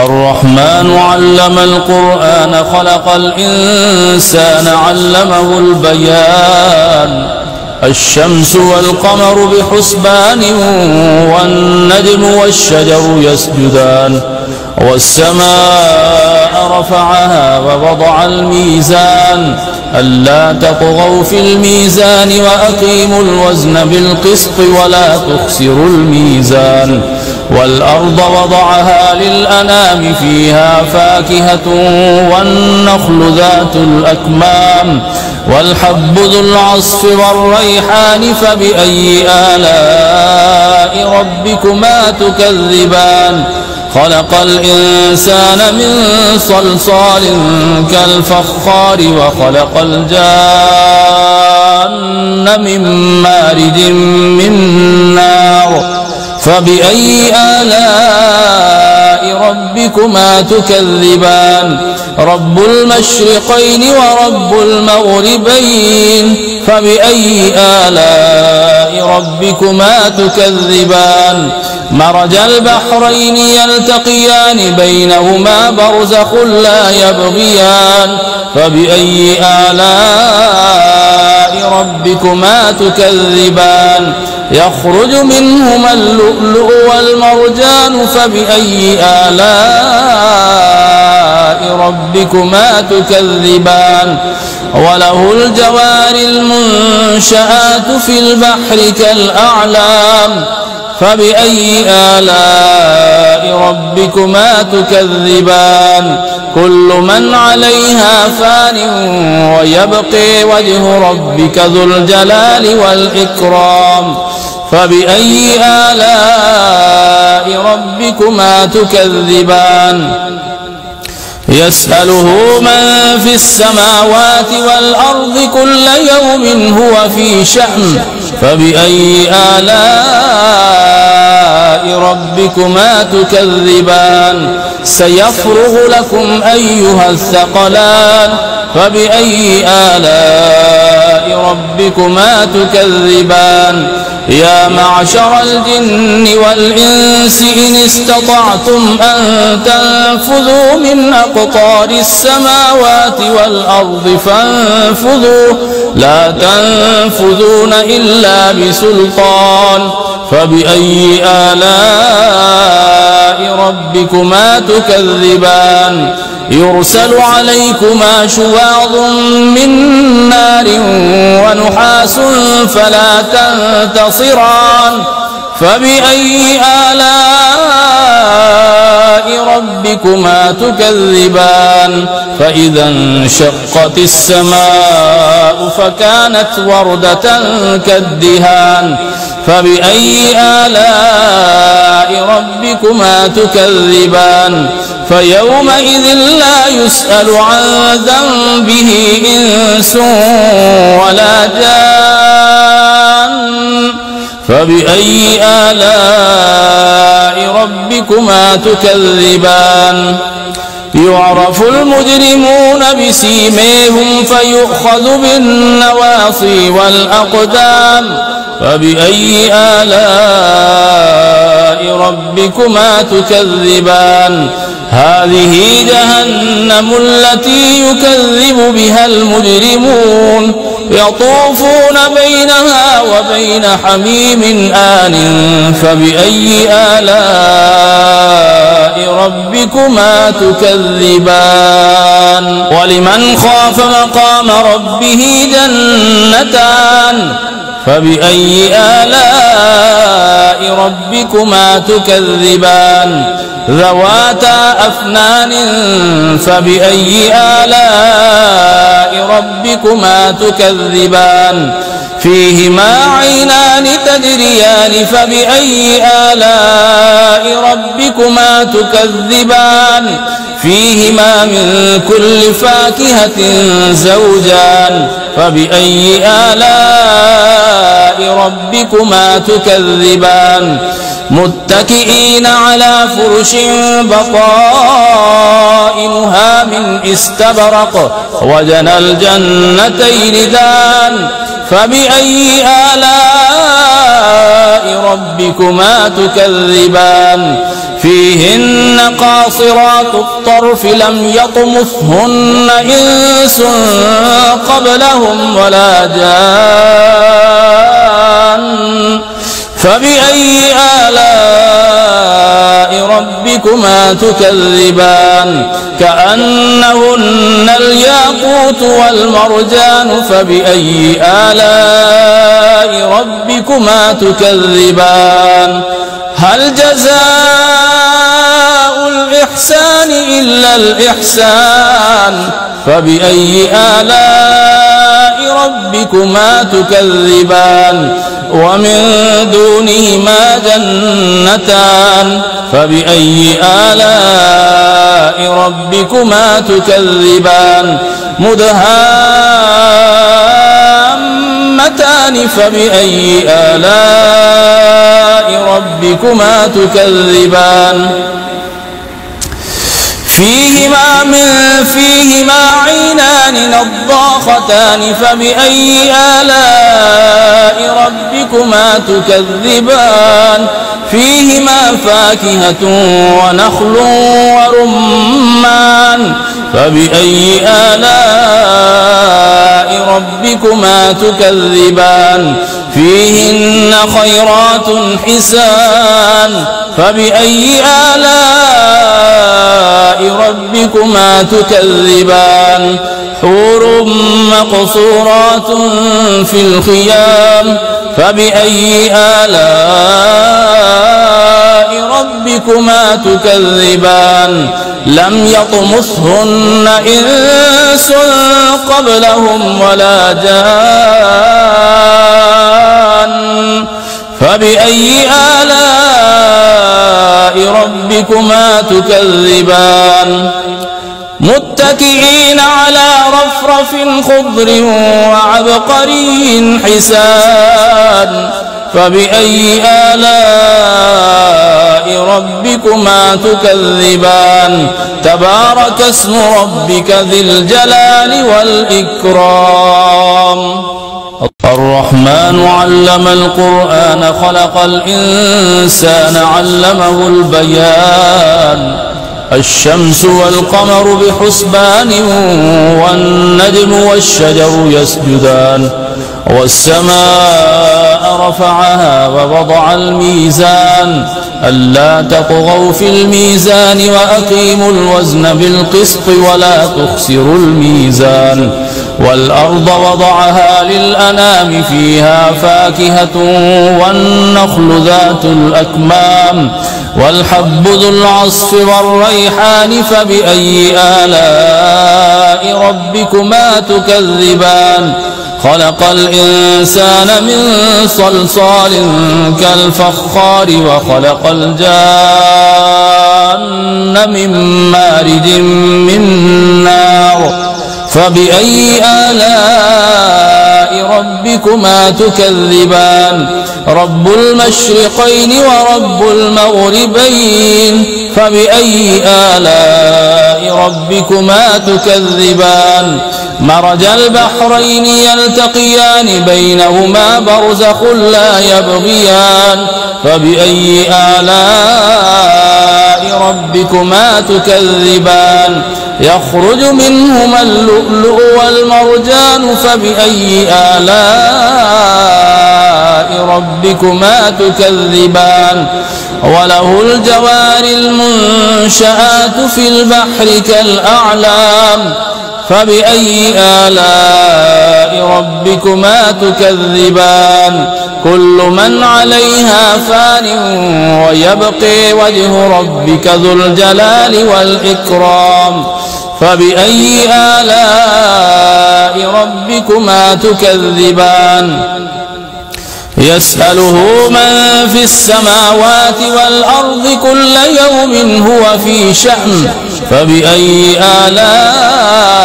الرحمن علم القرآن خلق الإنسان علمه البيان الشمس والقمر بحسبان والنجم والشجر يسجدان والسماء رفعها ووضع الميزان ألا تطغوا في الميزان وأقيموا الوزن بالقسط ولا تخسروا الميزان والأرض وضعها للأنام فيها فاكهة والنخل ذات الأكمام والحب ذو العصف والريحان فبأي آلاء ربكما تكذبان خلق الإنسان من صلصال كالفخار وخلق الجان من مارج من نار فبأي آلاء ربكما تكذبان رب المشرقين ورب المغربين فبأي آلاء ربكما تكذبان مرج البحرين يلتقيان بينهما برزخ لا يبغيان فبأي آلاء ربكما تكذبان يخرج منهما اللؤلؤ والمرجان فبأي آلاء ربكما تكذبان وله الجوار المنشآت في البحر كالأعلام فبأي آلاء ربكما تكذبان كل من عليها فان ويبقي وجه ربك ذو الجلال والإكرام فبأي آلاء ربكما تكذبان يسأله من في السماوات والأرض كل يوم هو في شأن فبأي آلاء ربكما تكذبان سيفرغ لكم أيها الثقلان فبأي آلاء ربكما تكذبان يا معشر الجن والإنس إن استطعتم أن تنفذوا من أقطار السماوات والأرض فانفذوا لا تنفذون إلا بسلطان فبأي آلاء ربكما تكذبان يرسل عليكما شواظ من نار ونحاس فلا تنتصران فبأي آلاء ربكما تكذبان فإذا انشقت السماء فكانت وردة كالدهان فبأي آلاء ربكما تكذبان فيومئذ لا يسأل عن ذنبه إنس ولا جان فبأي آلاء ربكما تكذبان يعرف المجرمون بسيميهم فيؤخذ بالنواصي والأقدام فبأي آلاء ربكما تكذبان هذه جهنم التي يكذب بها المجرمون يطوفون بينها وبين حميم آن فبأي آلاء ربكما تكذبان ولمن خاف مقام ربه جنتان فبأي آلاء ربكما تكذبان ذواتا أفنان فبأي آلاء ربكما تكذبان فيهما عينان تجريان فبأي آلاء ربكما تكذبان فيهما من كل فاكهة زوجان فبأي آلاء ربكما تكذبان متكئين على فرش بطائنها من استبرق وجنى الجنتين دان فبأي آلاء ربكما تكذبان فيهن قاصرات الطرف لم يطمثهن إنس قبلهم ولا جان فبأي آلاء ربكما تكذبان كأنهن الياقوت والمرجان فبأي آلاء ربكما تكذبان هل جزاء الإحسان إلا الإحسان فبأي آلاء ربكما تكذبان ومن دونهما جنتان فبأي آلاء ربكما تكذبان مدهامتان فبأي آلاء ربكما تكذبان فيهما عينان نضاختان فبأي آلاء ربكما تكذبان فيهما فاكهة ونخل ورمان فبأي آلاء ربكما تكذبان فيهن خيرات حسان فبأي آلاء ربكما تكذبان حور مقصورات في الخيام فبأي آلاء ربكما تكذبان لم يطمثهن إنس قبلهم ولا جان فبأي آلاء ربكما تكذبان متكئين على رفرف خضر وعبقري حسان فبأي آلاء ربكما تكذبان تبارك اسم ربك ذي الجلال والإكرام الرحمن علم القرآن خلق الإنسان علمه البيان الشمس والقمر بحسبان والنجم والشجر يسجدان والسماء رفعها ووضع الميزان ألا تطغوا في الميزان وأقيموا الوزن بالقسط ولا تخسروا الميزان والأرض وضعها للأنام فيها فاكهة والنخل ذات الأكمام والحب ذو العصف والريحان فبأي آلاء ربكما تكذبان خلق الإنسان من صلصال كالفخار وخلق الجان من مارج من نار فبأي آلاء ربكما تكذبان رب المشرقين ورب المغربين فبأي آلاء ربكما تكذبان مرج البحرين يلتقيان بينهما برزخ لا يبغيان فبأي آلاء ربكما تكذبان يخرج منهما اللؤلؤ والمرجان فبأي آلاء ربكما تكذبان وله الجوار المنشآت في البحر كالأعلام فبأي آلاء ربكما تكذبان كل من عليها فان ويبقي وجه ربك ذو الجلال والإكرام فبأي آلاء ربكما تكذبان يسأله من في السماوات والأرض كل يوم هو في شأن فبأي آلاء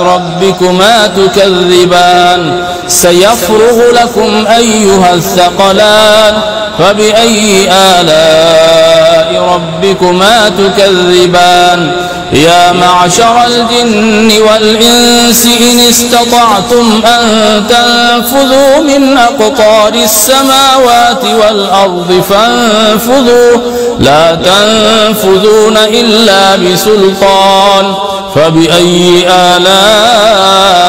ربكما تكذبان سيفرغ لكم أيها الثقلان فبأي آلاء ربكما تكذبان يا معشر الجن والإنس إن استطعتم أن تنفذوا من أقطار السماوات والأرض فانفذوا لا تنفذون إلا بسلطان فبأي آلاء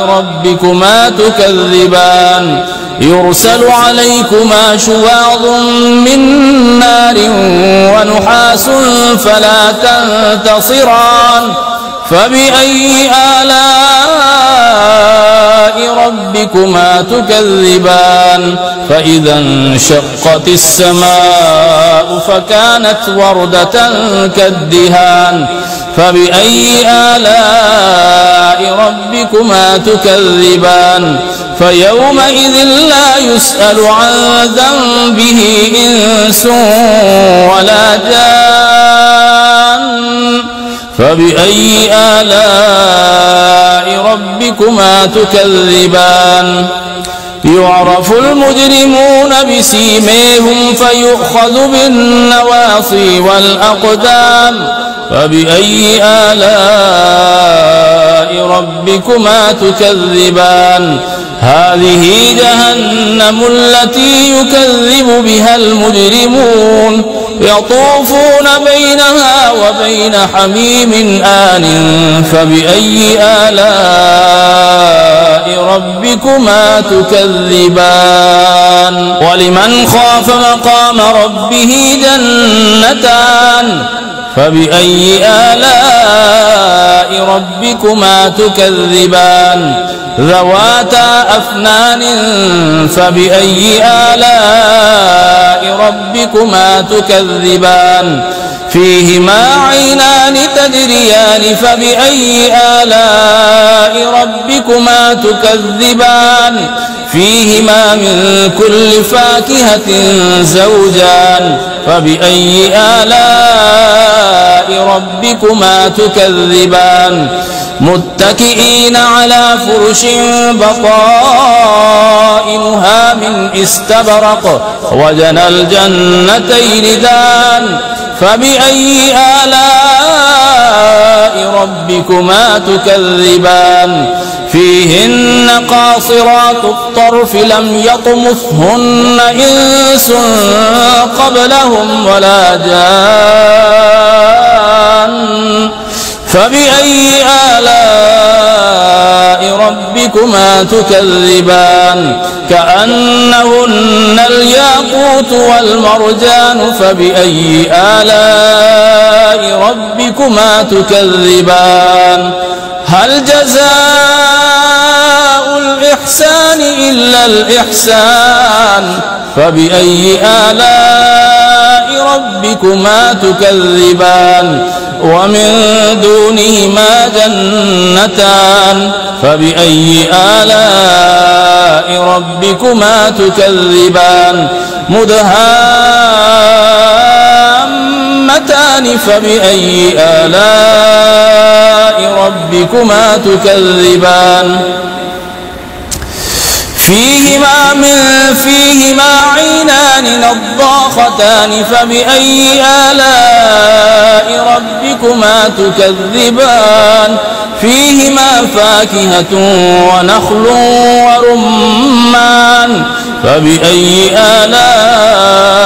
ربكما تكذبان يرسل عليكما شواظ من نار ونحاس فلا تنتصران فبأي آلاء ربكما تكذبان فإذا انشقت السماء فكانت وردة كالدهان فبأي آلاء ربكما تكذبان فيومئذ لا يسأل عن ذنبه إنس ولا جان فبأي آلاء ربكما تكذبان يعرف المجرمون بسيميهم فيؤخذ بالنواصي والأقدام فبأي آلاء ربكما تكذبان هذه جهنم التي يكذب بها المجرمون يطوفون بينها وبين حميم آن فبأي آلاء ربكما تكذبان ولمن خاف مقام ربه جنتان فبأي آلاء ربكما تكذبان ذواتا أفنان فبأي آلاء ربكما تكذبان فيهما عينان تجريان فبأي آلاء ربكما تكذبان فيهما من كل فاكهة زوجان فبأي آلاء ربكما تكذبان متكئين على فرش بطائنها من استبرق وجنى الجنتين دان فبأي آلاء ربكما تكذبان فيهن قاصرات الطرف لم يطمثهن إنس قبلهم ولا جان فبأي آلاء ربكما تكذبان كأنهن الياقوت والمرجان فبأي آلاء ربكما تكذبان هل جزاء الإحسان إلا الإحسان فبأي آلاء ربكما تكذبان ومن دونهما جنتان فبأي آلاء ربكما تكذبان مدهامتان فبأي آلاء ربكما تكذبان فيهما عينان نضاختان فبأي آلاء ربكما تكذبان فيهما فاكهة ونخل ورمان فبأي آلاء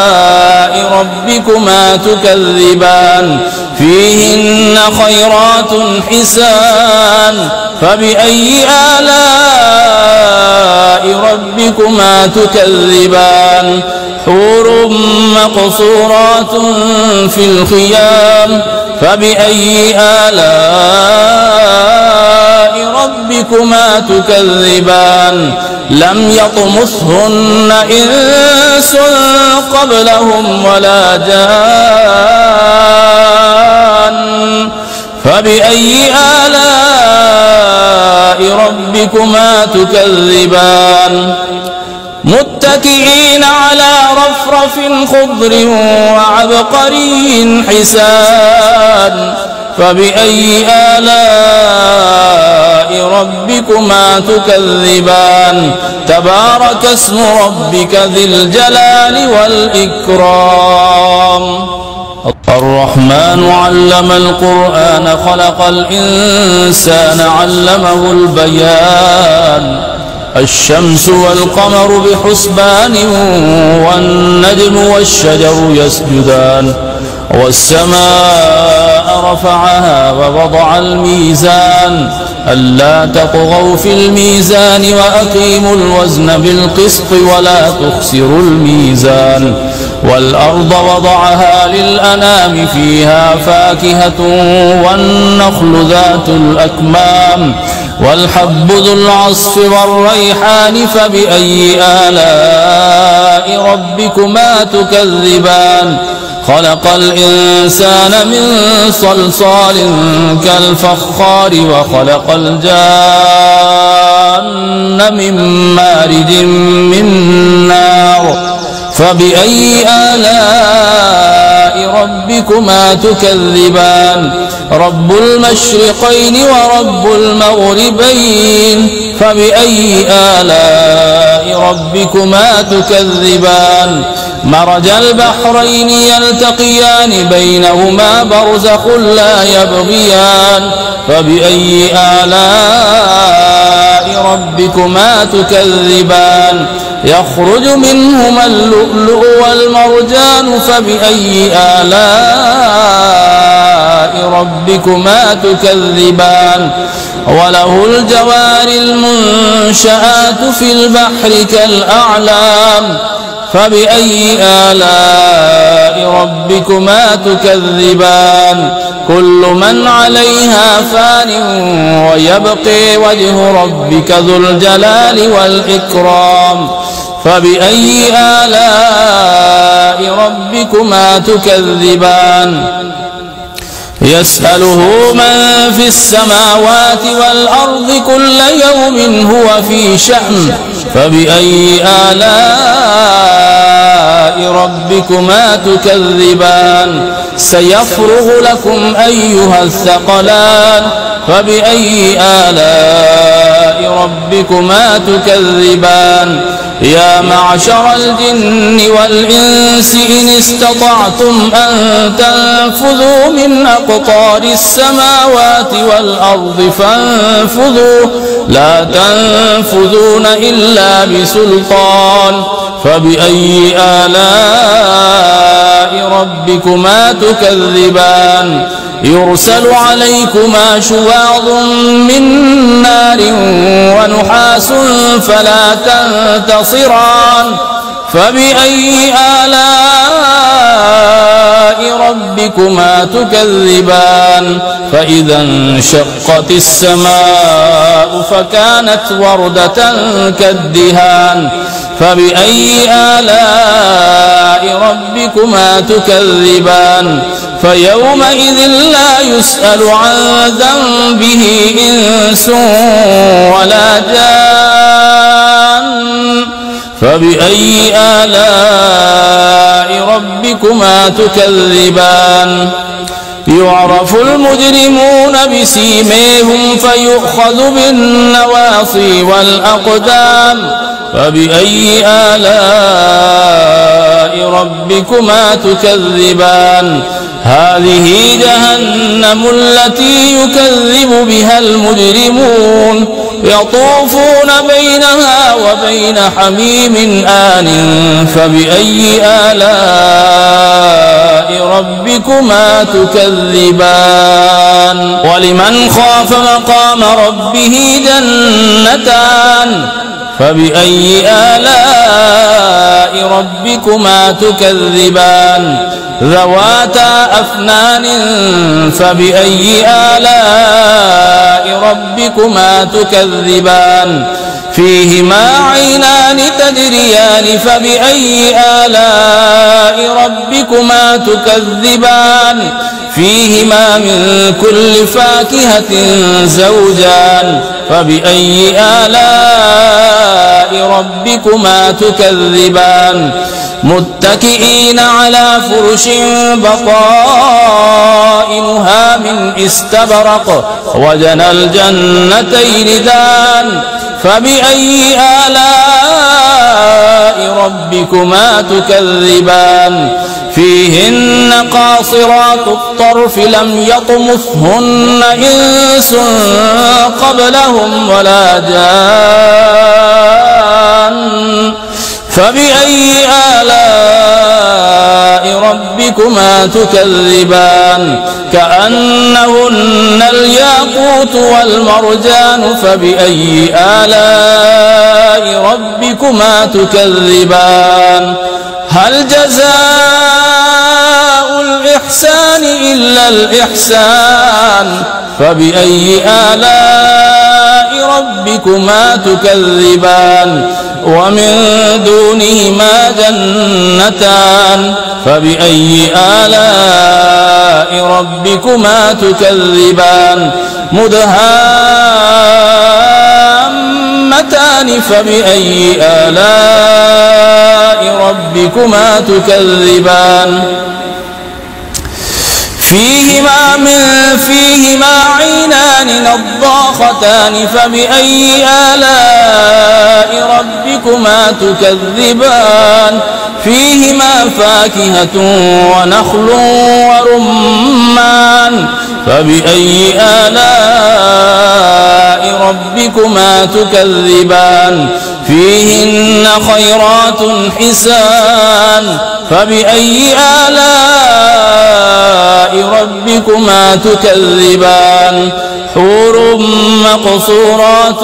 ربكما تكذبان فيهن خيرات حسان فبأي آلاء ربكما تكذبان حور مقصورات في الخيام فبأي آلاء ربكما تكذبان لم يطمثهن إنس قبلهم ولا جان فبأي آلاء ربكما تكذبان متكئين على رفرف خضر وعبقري حسان فبأي آلاء ربكما تكذبان تبارك اسم ربك ذي الجلال والإكرام الرحمن علم القرآن خلق الإنسان علمه البيان الشمس والقمر بحسبان والنجم والشجر يسجدان والسماء رفعها ووضع الميزان ألا تطغوا في الميزان وأقيموا الوزن بالقسط ولا تخسروا الميزان والأرض وضعها للأنام فيها فاكهة والنخل ذات الأكمام والحب ذو العصف والريحان فبأي آلاء ربكما تكذبان خلق الإنسان من صلصال كالفخار وخلق الجان من مارج من نار فبأي آلاء ربكما تكذبان رب المشرقين ورب المغربين فبأي آلاء ربكما تكذبان مرج البحرين يلتقيان بينهما برزخ لا يبغيان فبأي آلاء ربكما تكذبان يخرج منهما اللؤلؤ والمرجان فبأي آلاء ربكما تكذبان وله الجوار المنشآت في البحر كالأعلام فبأي آلاء ربكما تكذبان كل من عليها فان ويبقي وجه ربك ذو الجلال والإكرام فبأي آلاء ربكما تكذبان يسأله من في السماوات والأرض كل يوم هو في شأن فبأي آلاء ربكما تكذبان سيفرغ لكم أيها الثقلان فبأي آلاء ربكما تكذبان يا معشر الجن والإنس إن استطعتم أن تنفذوا من أقطار السماوات والأرض فانفذوا لا تنفذون إلا بسلطان فبأي آلاء ربكما تكذبان يرسل عليكما شواظ من نار ونحاس فلا تنتصران فبأي آلاء ربكما تكذبان فإذا انشقت السماء فكانت وردة كالدهان فبأي آلاء ربكما تكذبان فيومئذ لا يسأل عن ذنبه إنس ولا جان فبأي آلاء ربكما تكذبان يعرف المجرمون بسيميهم فيؤخذ بالنواصي والأقدام فبأي آلاء ربكما تكذبان هذه جهنم التي يكذب بها المجرمون يطوفون بينها وبين حميم آن فبأي آلاء ربكما تكذبان ولمن خاف مقام ربه جنتان فبأي آلاء ربكما تكذبان ذواتا أفنان فبأي آلاء ربكما تكذبان فيهما عينان تجريان فبأي آلاء ربكما تكذبان فيهما من كل فاكهة زوجان فبأي آلاء ربكما تكذبان متكئين على فرش بطائنها من استبرق وجنى الجنتين دان فبأي آلاء ربكما تكذبان فيهن قاصرات الطرف لم يطمثهن إنس قبلهم ولا جان فبأي آلاء ربكما تكذبان كأنهن الياقوت والمرجان فبأي آلاء ربكما تكذبان هل جزاء الإحسان إلا الإحسان فبأي آلاء ربكما تكذبان ومن دونهما جنتان فبأي آلاء ربكما تكذبان مدهامتان فبأي آلاء ربكما تكذبان فيهما عينان نضاختان فبأي آلاء ربكما تكذبان فيهما فاكهة ونخل ورمان فبأي آلاء ربكما تكذبان فيهن خيرات حسان فبأي آلاء ربكما تكذبان حور مقصورات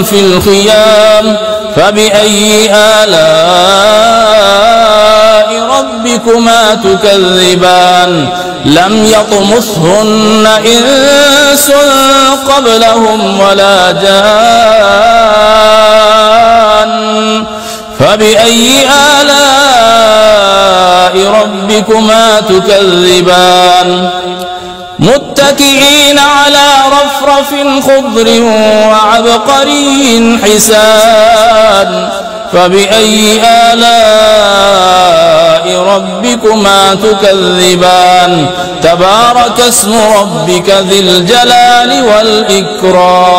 في الخيام فبأي آلاء ربكما تكذبان لم يطمثهن إنس قبلهم ولا جان فبأي آلاء ربكما تكذبان متكئين على رفرف خضر وعبقري حسان فبأي آلاء ربكما تكذبان تبارك اسم ربك ذي الجلال والإكرام